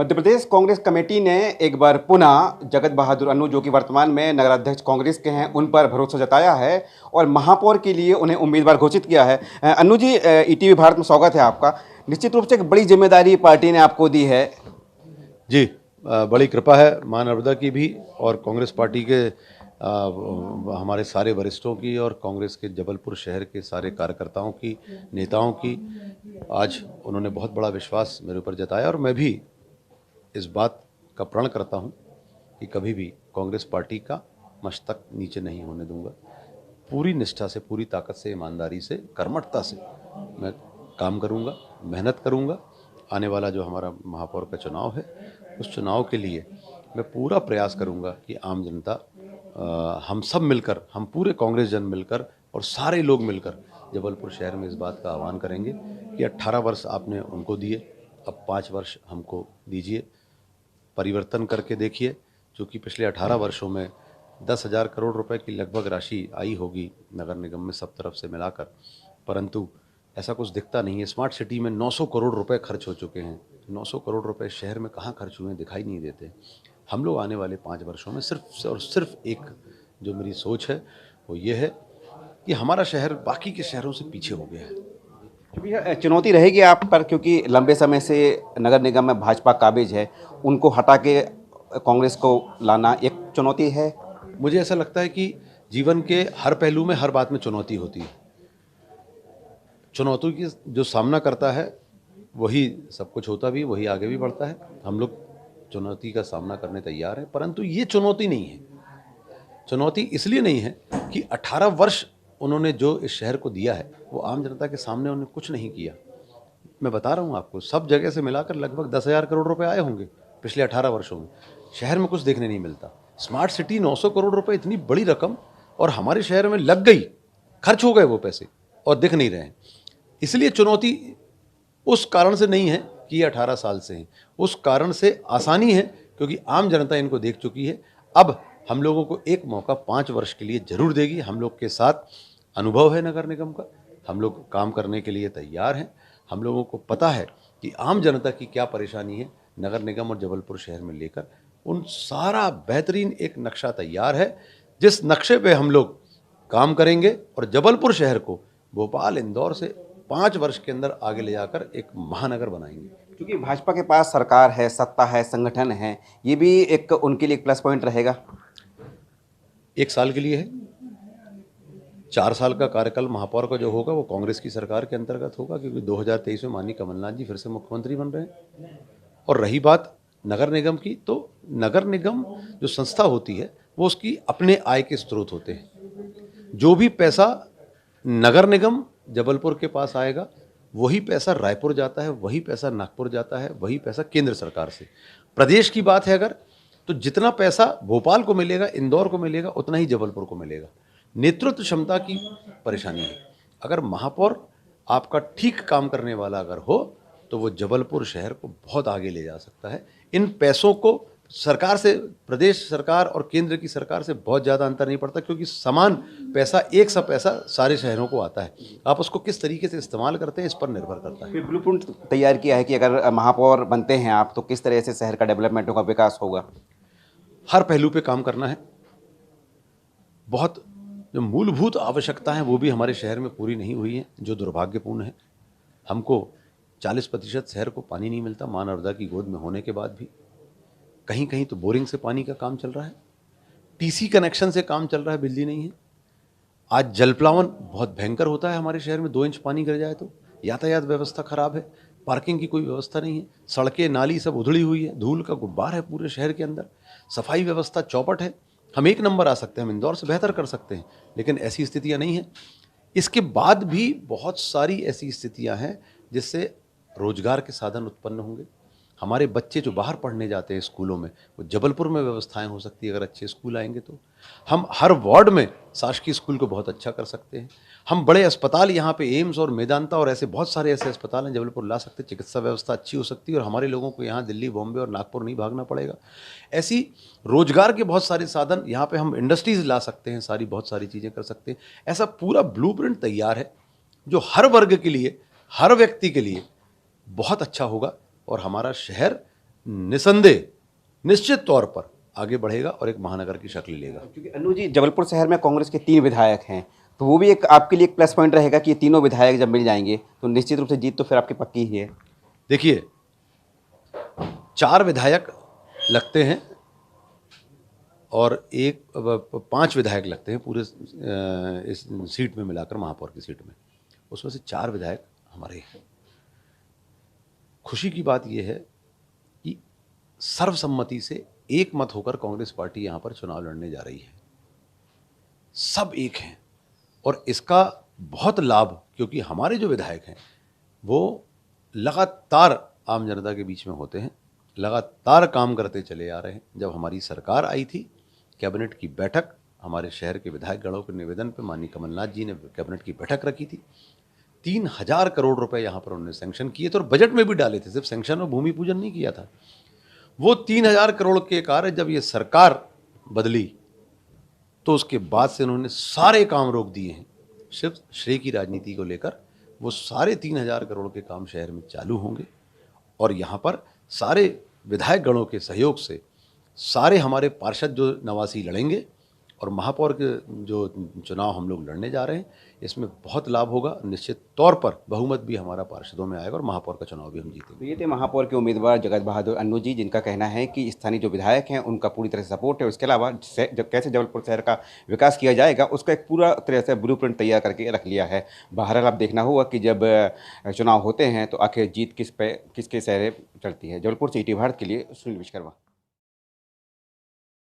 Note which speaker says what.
Speaker 1: Madhya Pradesh Congress committee ने एक बार पुनः जगत बहादुर अन्नू, जो कि वर्तमान में नगराध्यक्ष कांग्रेस के हैं, उन पर भरोसा जताया है और महापौर के लिए उन्हें उम्मीदवार घोषित किया है। अन्नू जी, ईटीवी भारत में स्वागत है आपका। निश्चित रूप से एक बड़ी जिम्मेदारी पार्टी ने आपको दी है।
Speaker 2: जी, बड़ी कृपा है मां नर्मदा की भी और कांग्रेस पार्टी के हमारे सारे वरिष्ठों की और कांग्रेस के जबलपुर शहर के सारे कार्यकर्ताओं की, नेताओं की। आज उन्होंने बहुत बड़ा विश्वास मेरे ऊपर जताया और मैं भी इस बात का प्रण करता हूं कि कभी भी कांग्रेस पार्टी का मस्तक नीचे नहीं होने दूंगा। पूरी निष्ठा से, पूरी ताकत से, ईमानदारी से, कर्मठता से मैं काम करूंगा, मेहनत करूंगा। आने वाला जो हमारा महापौर का चुनाव है, उस चुनाव के लिए मैं पूरा प्रयास करूंगा कि आम जनता, हम सब मिलकर, हम पूरे कांग्रेस जन मिलकर और सारे लोग मिलकर जबलपुर शहर में इस बात का आह्वान करेंगे कि 18 वर्ष आपने उनको दिए, अब 5 वर्ष हमको दीजिए। परिवर्तन करके देखिए, क्योंकि पिछले 18 वर्षों में 10,000 करोड़ रुपए की लगभग राशि आई होगी नगर निगम में सब तरफ से मिलाकर, परंतु ऐसा कुछ दिखता नहीं है। स्मार्ट सिटी में 900 करोड़ रुपए खर्च हो चुके हैं। 900 करोड़ रुपए शहर में कहाँ खर्च हुए हैं दिखाई नहीं देते। हम लोग आने वाले 5 वर्षों में सिर्फ और सिर्फ एक जो मेरी सोच है वो ये है कि हमारा शहर बाकी के शहरों से पीछे हो गया है।
Speaker 1: क्योंकि चुनौती रहेगी आप पर, क्योंकि लंबे समय से नगर निगम में भाजपा काबिज है, उनको हटा के कांग्रेस को लाना एक चुनौती है।
Speaker 2: मुझे ऐसा लगता है कि जीवन के हर पहलू में, हर बात में चुनौती होती है। चुनौती की जो सामना करता है वही सब कुछ होता भी, वही आगे भी बढ़ता है। हम लोग चुनौती का सामना करने तैयार हैं, परंतु ये चुनौती नहीं है। चुनौती इसलिए नहीं है कि 18 वर्ष उन्होंने जो इस शहर को दिया है वो आम जनता के सामने उन्होंने कुछ नहीं किया। मैं बता रहा हूँ आपको, सब जगह से मिलाकर लगभग 10,000 करोड़ रुपए आए होंगे पिछले 18 वर्षों में। शहर में कुछ देखने नहीं मिलता। स्मार्ट सिटी 900 करोड़ रुपए, इतनी बड़ी रकम, और हमारे शहर में लग गई, खर्च हो गए वो पैसे और दिख नहीं रहे हैं। इसलिए चुनौती उस कारण से नहीं है कि ये 18 साल से हैं, उस कारण से आसानी है क्योंकि आम जनता इनको देख चुकी है। अब हम लोगों को एक मौका 5 वर्ष के लिए जरूर देगी। हम लोग के साथ अनुभव है नगर निगम का, हम लोग काम करने के लिए तैयार हैं। हम लोगों को पता है कि आम जनता की क्या परेशानी है, नगर निगम और जबलपुर शहर में लेकर उन सारा बेहतरीन एक नक्शा तैयार है, जिस नक्शे पे हम लोग काम करेंगे और जबलपुर शहर को भोपाल, इंदौर से 5 वर्ष के अंदर आगे ले जाकर एक महानगर बनाएंगे।
Speaker 1: क्योंकि भाजपा के पास सरकार है, सत्ता है, संगठन है, ये भी एक उनके लिए एक प्लस पॉइंट रहेगा।
Speaker 2: 1 साल के लिए है, 4 साल का कार्यकाल महापौर का जो होगा वो कांग्रेस की सरकार के अंतर्गत होगा, क्योंकि 2023 में माननीय कमलनाथ जी फिर से मुख्यमंत्री बन रहे हैं। और रही बात नगर निगम की, तो नगर निगम जो संस्था होती है वो उसकी अपने आय के स्रोत होते हैं। जो भी पैसा नगर निगम जबलपुर के पास आएगा वही पैसा रायपुर जाता है, वही पैसा नागपुर जाता है, वही पैसा केंद्र सरकार से। प्रदेश की बात है अगर, तो जितना पैसा भोपाल को मिलेगा, इंदौर को मिलेगा, उतना ही जबलपुर को मिलेगा। नेतृत्व क्षमता की परेशानी है। अगर महापौर आपका ठीक काम करने वाला अगर हो तो वो जबलपुर शहर को बहुत आगे ले जा सकता है। इन पैसों को सरकार से, प्रदेश सरकार और केंद्र की सरकार से बहुत ज़्यादा अंतर नहीं पड़ता, क्योंकि समान पैसा, एक सा पैसा सारे शहरों को आता है। आप उसको किस तरीके से इस्तेमाल करते हैं इस पर निर्भर करता है।
Speaker 1: फिर ब्लूप्रिंट तैयार किया है कि अगर महापौर बनते हैं आप तो किस तरह से शहर का डेवलपमेंट होगा, विकास होगा।
Speaker 2: हर पहलू पे काम करना है। बहुत जो मूलभूत आवश्यकता है वो भी हमारे शहर में पूरी नहीं हुई है, जो दुर्भाग्यपूर्ण है। हमको 40% शहर को पानी नहीं मिलता, मां नर्मदा की गोद में होने के बाद भी। कहीं कहीं तो बोरिंग से पानी का काम चल रहा है, टीसी कनेक्शन से काम चल रहा है, बिजली नहीं है। आज जलप्लावन बहुत भयंकर होता है हमारे शहर में, 2 इंच पानी गिर जाए तो। यातायात व्यवस्था खराब है, पार्किंग की कोई व्यवस्था नहीं है, सड़कें नाली सब उधड़ी हुई है, धूल का गुब्बार है पूरे शहर के अंदर। सफाई व्यवस्था चौपट है। हम 1 नंबर आ सकते हैं, हम इंदौर से बेहतर कर सकते हैं, लेकिन ऐसी स्थितियां नहीं हैं। इसके बाद भी बहुत सारी ऐसी स्थितियां हैं जिससे रोजगार के साधन उत्पन्न होंगे। हमारे बच्चे जो बाहर पढ़ने जाते हैं स्कूलों में, वो जबलपुर में व्यवस्थाएं हो सकती है अगर अच्छे स्कूल आएंगे तो। हम हर वार्ड में शासकीय स्कूल को बहुत अच्छा कर सकते हैं। हम बड़े अस्पताल यहाँ पे एम्स और मेदांता और ऐसे बहुत सारे ऐसे अस्पताल हैं जबलपुर ला सकते हैं। चिकित्सा व्यवस्था अच्छी हो सकती है और हमारे लोगों को यहाँ दिल्ली, बॉम्बे और नागपुर नहीं भागना पड़ेगा। ऐसी रोजगार के बहुत सारे साधन यहाँ पे, हम इंडस्ट्रीज ला सकते हैं, सारी बहुत सारी चीज़ें कर सकते हैं। ऐसा पूरा ब्लूप्रिंट तैयार है जो हर वर्ग के लिए, हर व्यक्ति के लिए बहुत अच्छा होगा और हमारा शहर निसंदेह निश्चित तौर पर आगे बढ़ेगा और एक महानगर की शक्ल लेगा।
Speaker 1: क्योंकि अन्नू जी, जबलपुर शहर में कांग्रेस के 3 विधायक हैं, तो वो भी एक आपके लिए एक प्लस पॉइंट रहेगा कि ये तीनों विधायक जब मिल जाएंगे तो निश्चित रूप से जीत तो फिर आपकी पक्की ही है।
Speaker 2: देखिए, 4 विधायक लगते हैं और 5 विधायक लगते हैं पूरे इस सीट में मिलाकर, महापौर की सीट में, उसमें से 4 विधायक हमारे हैं। खुशी की बात यह है कि सर्वसम्मति से एक मत होकर कांग्रेस पार्टी यहाँ पर चुनाव लड़ने जा रही है। सब एक हैं और इसका बहुत लाभ, क्योंकि हमारे जो विधायक हैं वो लगातार आम जनता के बीच में होते हैं, लगातार काम करते चले आ रहे हैं। जब हमारी सरकार आई थी, कैबिनेट की बैठक, हमारे शहर के विधायक गणों के निवेदन पर माननीय कमलनाथ जी ने कैबिनेट की बैठक रखी थी। 3000 करोड़ रुपए यहाँ पर उन्होंने सैंक्शन किए थे और बजट में भी डाले थे, सिर्फ सैंक्शन और भूमि पूजन नहीं किया था। वो 3000 करोड़ के कार्य जब ये सरकार बदली तो उसके बाद से उन्होंने सारे काम रोक दिए हैं। सिर्फ श्रेय की राजनीति को लेकर वो सारे 3000 करोड़ के काम शहर में चालू होंगे और यहाँ पर सारे विधायक गणों के सहयोग से सारे हमारे पार्षद जो 89 लड़ेंगे और महापौर के जो चुनाव हम लोग लड़ने जा रहे हैं, इसमें बहुत लाभ होगा। निश्चित तौर पर बहुमत भी हमारा पार्षदों में आएगा और महापौर का चुनाव भी हम जीतेंगे।
Speaker 1: तो ये थे महापौर के उम्मीदवार जगत बहादुर अन्नू जी, जिनका कहना है कि स्थानीय जो विधायक हैं उनका पूरी तरह से सपोर्ट है। उसके अलावा जब कैसे जबलपुर शहर का विकास किया जाएगा उसका एक पूरा तरह से ब्लूप्रिंट तैयार करके रख लिया है। बहरहाल अब देखना होगा कि जब चुनाव होते हैं तो आखिर जीत किसके सहरे चढ़ती है। जबलपुर से ईटी भारत के लिए सुनील विश्वकर्मा।